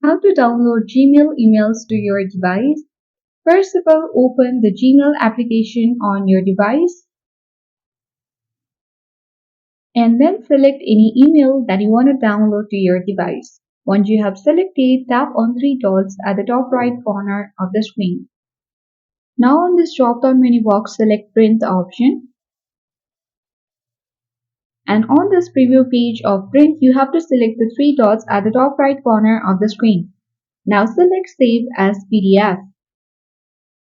How to download Gmail emails to your device. First of all, open the Gmail application on your device and then select any email that you want to download to your device. Once you have selected, tap on three dots at the top right corner of the screen. Now on this drop-down menu box, select Print option. And on this preview page of Print, you have to select the three dots at the top right corner of the screen. Now select Save as PDF.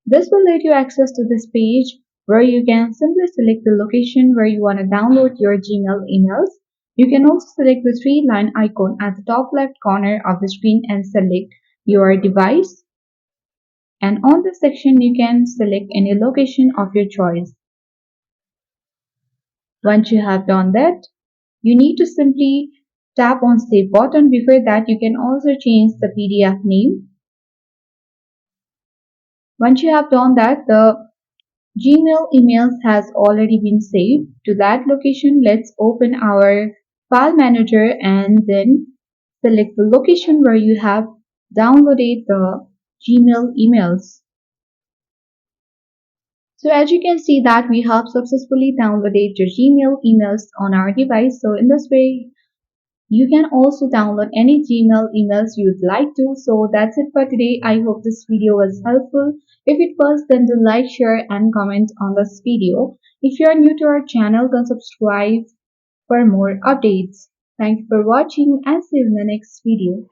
This will let you access to this page where you can simply select the location where you want to download your Gmail emails. You can also select the three-line icon at the top left corner of the screen and select your device. And on this section, you can select any location of your choice. Once you have done that, you need to simply tap on Save button. Before that, you can also change the PDF name. Once you have done that, the Gmail emails has already been saved. To that location, let's open our file manager and then select the location where you have downloaded the Gmail emails. So as you can see that we have successfully downloaded your Gmail emails on our device. So in this way, you can also download any Gmail emails you'd like to. So that's it for today. I hope this video was helpful. If it was, then do like, share and comment on this video. If you are new to our channel, then subscribe for more updates. Thank you for watching and see you in the next video.